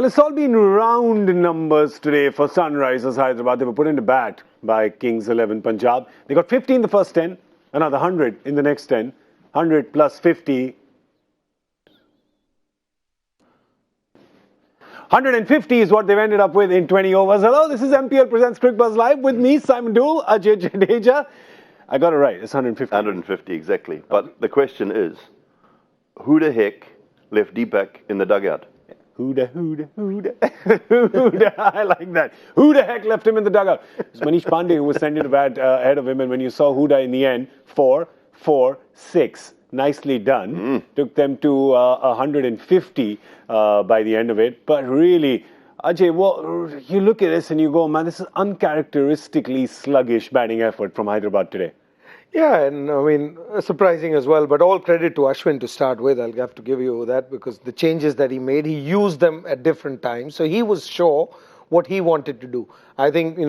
it's all been round numbers today for Sunrisers Hyderabad. They were put into bat by Kings 11 Punjab. They got 50 in the first 10, another 100 in the next 10, 100 plus 50. 150 is what they've ended up with in 20 overs. Hello, this is MPL Presents Cricbuzz Live with me, Simon Doull, Ajay Jadeja. I got it right, it's 150. 150, exactly. But the question is, who the heck left Deepak in the dugout? Who the I like that. Who the heck left him in the dugout? It's Manish Pandey who was sending the bat ahead of him, and when you saw Huda in the end, 4-4-6. Nicely done. Took them to 150 by the end of it. But really, Ajay, well, you look at this and you go, man, this is uncharacteristically sluggish batting effort from Hyderabad today. Yeah, and I mean, surprising as well, but all credit to Ashwin to start with. I'll have to give you that because the changes that he made, he used them at different times. So he was sure what he wanted to do. I think, the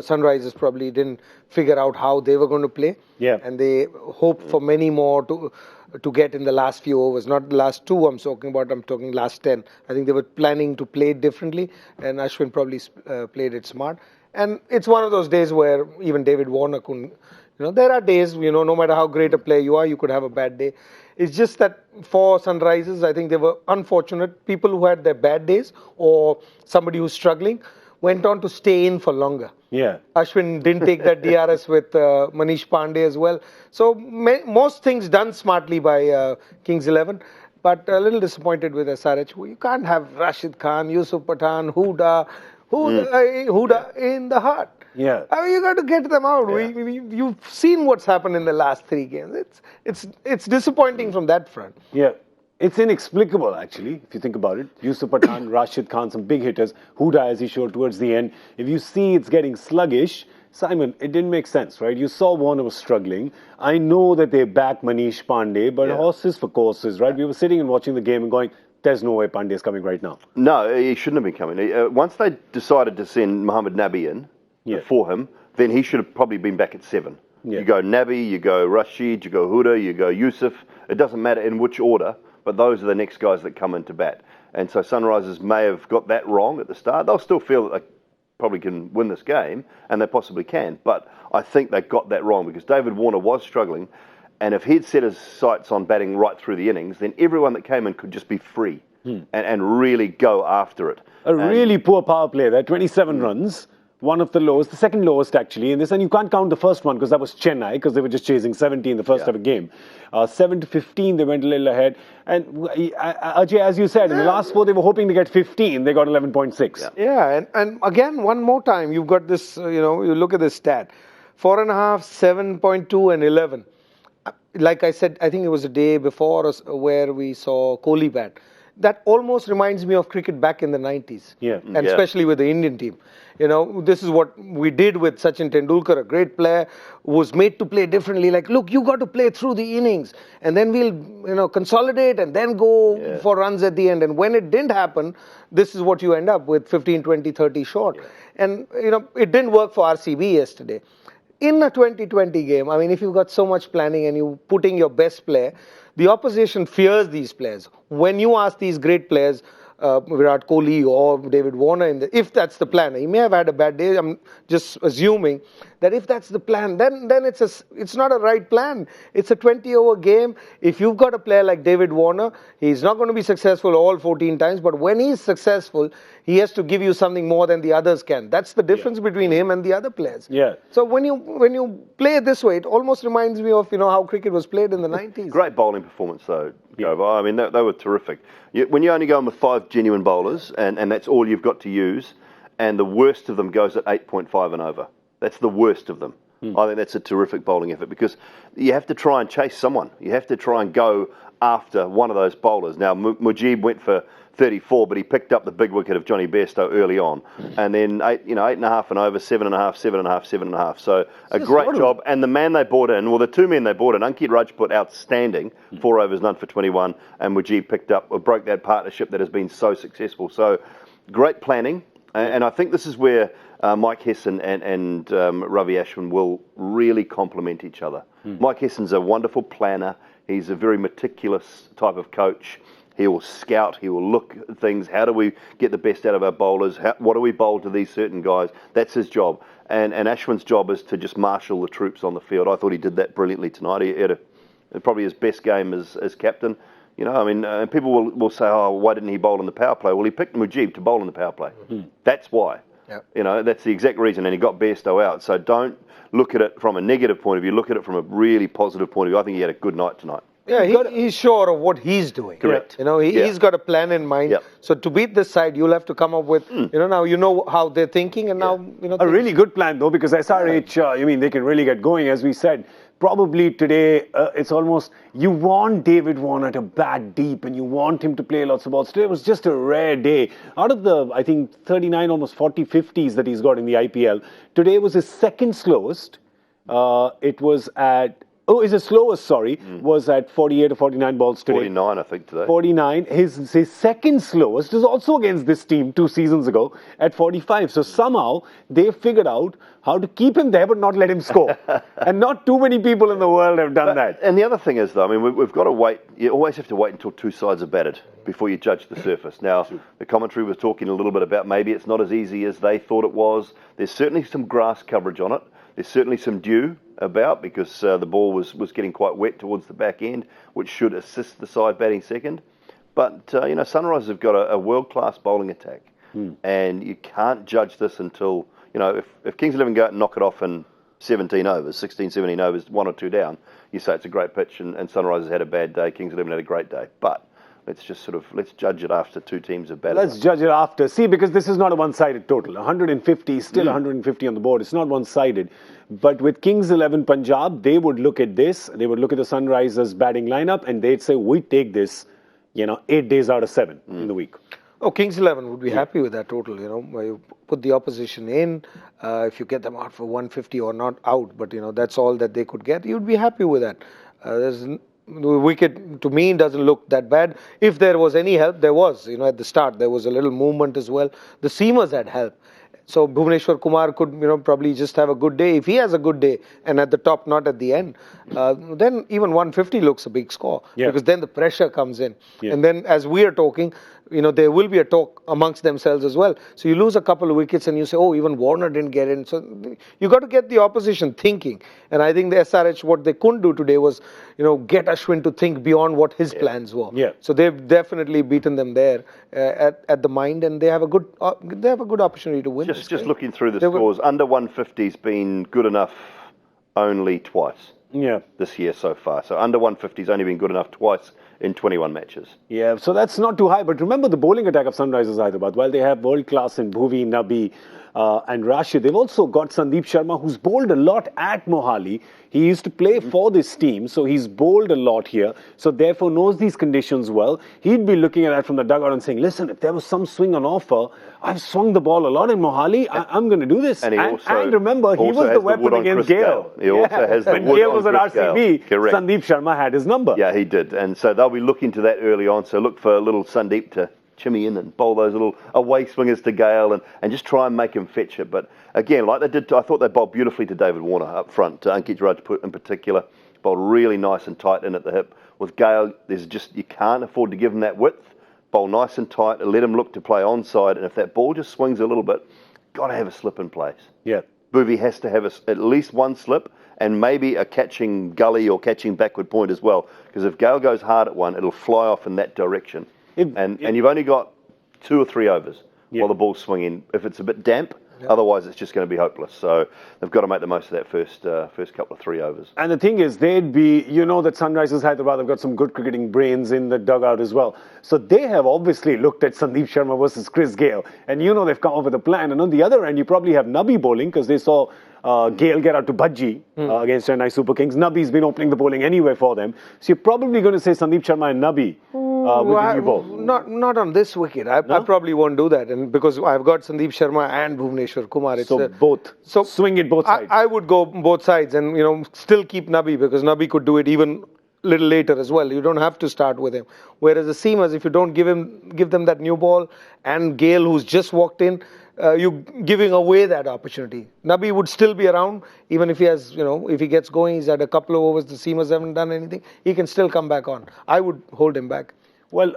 Sunrisers probably didn't figure out how they were going to play. Yeah. And they hoped for many more to get in the last few overs. Not the last two I'm talking about, I'm talking last 10. I think they were planning to play it differently, and Ashwin probably played it smart. And it's one of those days where even David Warner couldn't. There are days, no matter how great a player you are, you could have a bad day. It's just that for Sunrisers, I think they were unfortunate. People who had their bad days or somebody who's struggling went on to stay in for longer. Yeah. Ashwin didn't take that DRS with Manish Pandey as well. So most things done smartly by Kings 11. But a little disappointed with SRH. You can't have Rashid Khan, Yusuf Pathan, Huda in the heart. Yeah. I mean, you got to get them out. Yeah. You've seen what's happened in the last 3 games. It's disappointing from that front. Yeah. It's inexplicable, actually, if you think about it. Yusuf Pathan, Rashid Khan, some big hitters. Huda, as he showed towards the end. If you see it's getting sluggish, Simon, it didn't make sense, right? You saw Warner was struggling. I know that they back Manish Pandey, but horses for courses, right? We were sitting and watching the game and going, there's no way Pandey is coming right now. No, he shouldn't have been coming. Once they decided to send Mohammad Nabi in for him, then he should have probably been back at 7. Yeah. You go Nabi, you go Rashid, you go Huda, you go Yusuf. It doesn't matter in which order, but those are the next guys that come into bat. And so Sunrisers may have got that wrong at the start. They'll still feel that they probably can win this game, and they possibly can. But I think they got that wrong because David Warner was struggling. And if he'd set his sights on batting right through the innings, then everyone that came in could just be free and really go after it. Really poor power play there, 27 runs. One of the lowest, the second lowest actually in this, and you can't count the first one because that was Chennai because they were just chasing 70 in the first ever game. 7-15, they went a little ahead. And Ajay, as you said, in the last 4 they were hoping to get 15, they got 11.6. Yeah, and again, one more time, you've got this, you look at this stat, 4.5, 7.2 and 11. Like I said, I think it was a day before where we saw Kohli bat. That almost reminds me of cricket back in the 90s. And especially with the Indian team. This is what we did with Sachin Tendulkar, a great player, who was made to play differently. Like, look, you got to play through the innings. And then we'll, consolidate and then go for runs at the end. And when it didn't happen, this is what you end up with 15, 20, 30 short. And, it didn't work for RCB yesterday. In a 2020 game, I mean, if you've got so much planning and you're putting your best player, the opposition fears these players. When you ask these great players, Virat Kohli or David Warner, if that's the plan, he may have had a bad day. I'm just assuming that if that's the plan, then it's not a right plan. It's a 20-over game. If you've got a player like David Warner, he's not going to be successful all 14 times, but when he's successful, he has to give you something more than the others can. That's the difference between him and the other players. Yeah. So when you play it this way, it almost reminds me of how cricket was played in the 90s. Great bowling performance though, Gaurav. I mean, they were terrific. When you only go in with 5 genuine bowlers, and that's all you've got to use, and the worst of them goes at 8.5 and over. That's the worst of them. I think that's a terrific bowling effort because you have to try and chase someone. You have to try and go after one of those bowlers. Now, Mujib went for 34, but he picked up the big wicket of Johnny Bairstow early on. And then 8.5 and over, 7.5, 7.5, 7.5. So a great job. And the man they brought in, the 2 men they brought in, Ankit Rajput, outstanding, 4 overs, none for 21, and Mujib broke that partnership that has been so successful. So great planning. And I think this is where Mike Hesson and Ravi Ashwin will really complement each other. Mike Hesson's a wonderful planner. He's a very meticulous type of coach. He will scout. He will look at things. How do we get the best out of our bowlers? What do we bowl to these certain guys? That's his job. And Ashwin's job is to just marshal the troops on the field. I thought he did that brilliantly tonight. He had probably his best game as captain. You know, I mean, people will say, oh, why didn't he bowl in the power play? Well, he picked Mujib to bowl in the power play. That's why. Yep. You know, that's the exact reason. And he got Bairstow out. So don't look at it from a negative point of view. Look at it from a really positive point of view. I think he had a good night tonight. Yeah, he's sure of what he's doing. Correct. You know, he's got a plan in mind. Yep. So to beat this side, you'll have to come up with, now you know how they're thinking, and now, A really good plan, though, because SRH, they can really get going, as we said. Probably today, it's almost, you want David Warner to bat deep and you want him to play lots of balls. Today was just a rare day. Out of the, I think, 39, almost 40 50s that he's got in the IPL, today was his second slowest. It was at... Oh, his slowest, was at 48 or 49 balls today. 49, I think, today. 49. His second slowest is also against this team 2 seasons ago at 45. So somehow they figured out how to keep him there but not let him score. And not too many people in the world have done that. And the other thing is, though, I mean, we've got to wait. You always have to wait until two sides are batted before you judge the surface. Now, the commentary was talking a little bit about maybe it's not as easy as they thought it was. There's certainly some grass coverage on it. There's certainly some dew about because the ball was getting quite wet towards the back end, which should assist the side batting second. But, Sunrise have got a world-class bowling attack. And you can't judge this until, if Kings 11 go out and knock it off in 17 overs, 16, 17 overs, 1 or 2 down, you say it's a great pitch and Sunrise has had a bad day, Kings 11 had a great day. But let's just let's judge it after 2 teams have batted. Let's judge it after. See, because this is not a one-sided total. 150, still 150 on the board. It's not one-sided. But with Kings 11 Punjab, they would look at this. They would look at the Sunrisers batting lineup and they'd say, we take this, 8 days out of 7 in the week. Oh, Kings 11 would be happy with that total, where you put the opposition in. If you get them out for 150 or not out, but, that's all that they could get, you'd be happy with that. The wicket, to me, doesn't look that bad. If there was any help, there was. At the start, there was a little movement as well. The seamers had help. So Bhuvneshwar Kumar could, probably just have a good day. If he has a good day and at the top, not at the end, then even 150 looks a big score. Because then the pressure comes in. And then as we are talking, there will be a talk amongst themselves as well. So you lose a couple of wickets and you say, oh, even Warner didn't get in. So you got to get the opposition thinking. And I think the SRH, what they couldn't do today was, get Ashwin to think beyond what his plans were. So they've definitely beaten them there at the mind, and they have a good opportunity to win. Just looking through the scores, under 150's been good enough only twice. This year so far. So under 150's only been good enough twice in 21 matches. Yeah, so that's not too high. But remember the bowling attack of Sunrisers Hyderabad. While they have world class in Bhuvi, Nabi, and Rashid, they've also got Sandeep Sharma, who's bowled a lot at Mohali. He used to play for this team, so he's bowled a lot here. So therefore knows these conditions well. He'd be looking at that from the dugout and saying, listen, if there was some swing on offer, I've swung the ball a lot in Mohali. I'm going to do this. And remember, he was the weapon against Gale. He also has the when wood Gale was at Chris RCB, Correct. Sandeep Sharma had his number. Yeah, he did. And so they'll be looking to that early on. So look for a little Sandeep to chimmy in and bowl those little away swingers to Gale and just try and make him fetch it. But again, like they did, I thought they bowled beautifully to David Warner up front, to Ankit Rajput in particular. Bowled really nice and tight in at the hip. With Gale, you can't afford to give him that width. Bowl nice and tight and let him look to play onside. And if that ball just swings a little bit, got to have a slip in place. Bhuvi has to have at least one slip and maybe a catching gully or catching backward point as well. Because if Gale goes hard at one, it'll fly off in that direction. And you've only got 2 or 3 overs while the ball's swinging. If it's a bit damp, otherwise it's just going to be hopeless. So they've got to make the most of that first couple of 3 overs. And the thing is, they'd be, that Sunrisers Hyderabad have got some good cricketing brains in the dugout as well. So they have obviously looked at Sandeep Sharma versus Chris Gale. And they've come up with a plan. And on the other end, you probably have Nabi bowling because they saw Gale get out to Bhaji against Chennai Super Kings. Nabi's been opening the bowling anyway for them. So you're probably going to say Sandeep Sharma and Nabi with the new ball. Not on this wicket. I probably won't do that. And because I've got Sandeep Sharma and Bhuvneshwar Kumar. So both. So swing it both sides. I would go both sides and, still keep Nabi because Nabi could do it even little later as well. You don't have to start with him. Whereas the seamers, if you don't give them that new ball and Gale who's just walked in, you're giving away that opportunity. Nabi would still be around, even if he has, if he gets going, he's had a couple of overs, the seamers haven't done anything, he can still come back on. I would hold him back. Well,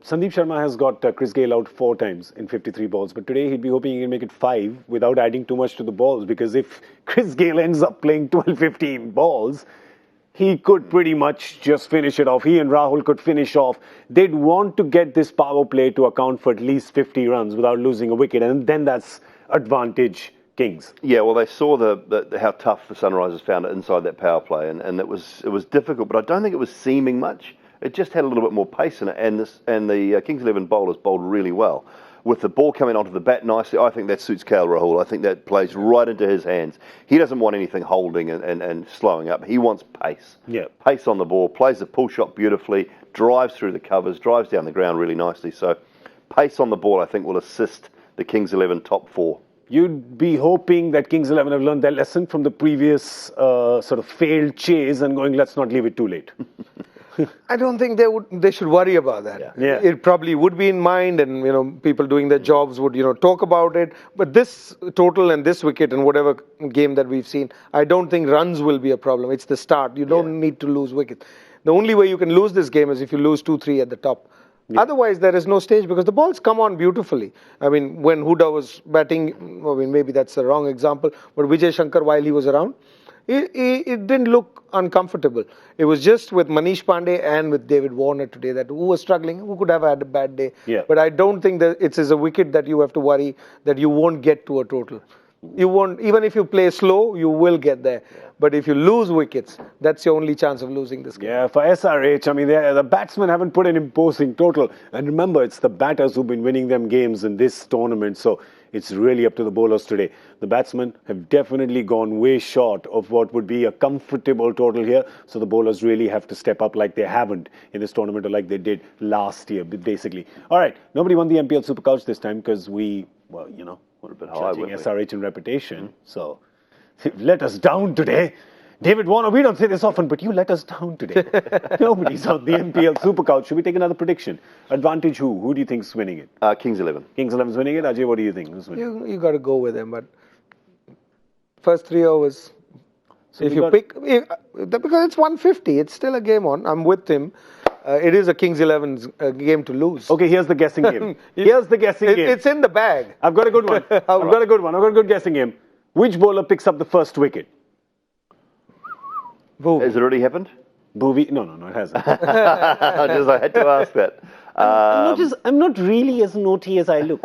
Sandeep Sharma has got Chris Gayle out 4 times in 53 balls, but today he'd be hoping he can make it 5 without adding too much to the balls, because if Chris Gayle ends up playing 12, 15 balls, he could pretty much just finish it off. He and Rahul could finish off. They'd want to get this power play to account for at least 50 runs without losing a wicket, and then that's advantage Kings. Yeah, well, they saw how tough the Sunrisers found it inside that power play, and it was difficult, but I don't think it was seaming much. It just had a little bit more pace in it, and the Kings 11 bowlers bowled really well. With the ball coming onto the bat nicely, I think that suits KL Rahul. I think that plays right into his hands. He doesn't want anything holding and slowing up. He wants pace. Yeah. Pace on the ball, plays the pull shot beautifully, drives through the covers, drives down the ground really nicely. So pace on the ball, I think, will assist the Kings 11 top 4. You'd be hoping that Kings 11 have learned their lesson from the previous sort of failed chase and going, let's not leave it too late. I don't think they should worry about that. Yeah. It probably would be in mind, and people doing their jobs would talk about it. But this total and this wicket and whatever game that we've seen, I don't think runs will be a problem. It's the start. You don't need to lose wickets. The only way you can lose this game is if you lose 2-3 at the top. Yeah. Otherwise, there is no stage because the balls come on beautifully. I mean, when Huda was batting, maybe that's the wrong example, but Vijay Shankar, while he was around, it didn't look uncomfortable. It was just with Manish Pandey and with David Warner today that who was struggling, who could have had a bad day. Yeah. But I don't think that it is a wicket that you have to worry that you won't get to a total. You won't, even if you play slow, you will get there. Yeah. But if you lose wickets, that's your only chance of losing this game. Yeah, for SRH, I mean, the batsmen haven't put an imposing total. And remember, it's the batters who've been winning them games in this tournament. So it's really up to the bowlers today. The batsmen have definitely gone way short of what would be a comfortable total here. So the bowlers really have to step up like they haven't in this tournament or like they did last year, basically. All right, nobody won the MPL Super Couch this time because we, we're a bit high, judging SRH in reputation. So let us down today. David Warner, we don't say this often, but you let us down today. Nobody's on the MPL Super Couch. Should we take another prediction? Advantage who? Who do you think's winning it? Kings 11. Kings 11's winning it. Ajay, what do you think? Who's winning? You got to go with him, but first 3 overs. So if you pick, because it's 150, it's still a game on. I'm with him. It is a Kings 11's game to lose. Okay, here's the guessing game. Here's the guessing game. It's in the bag. I've got a good one. I've got a good guessing game. Which bowler picks up the first wicket? Has it already happened? Bhuvi? No, it hasn't. I had to ask that. I'm not really as naughty as I look.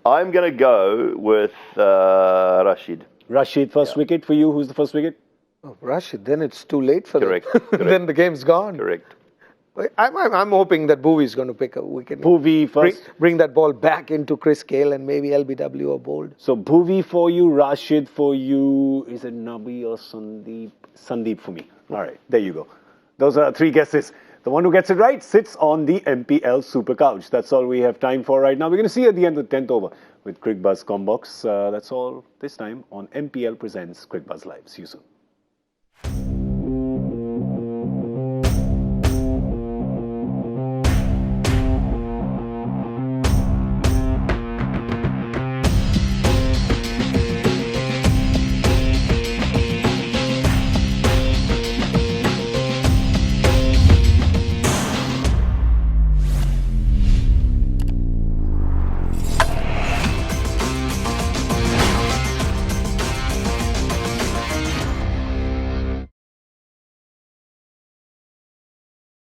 I'm going to go with Rashid. Rashid, first wicket for you. Who's the first wicket? Oh, Rashid. Then it's too late for them. Correct. Then the game's gone. Correct. I'm hoping that Bhuvi is going to pick a wicket. Bhuvi first. Bring that ball back into Chris Gayle and maybe LBW or bowled. So Bhuvi for you, Rashid for you. Is it Nabi or Sandeep? Sandeep for me. All right, there you go. Those are 3 guesses. The one who gets it right sits on the MPL Super Couch. That's all we have time for right now. We're going to see you at the end of the 10th over with Cricbuzz Combox. That's all this time on MPL Presents Cricbuzz Live. See you soon.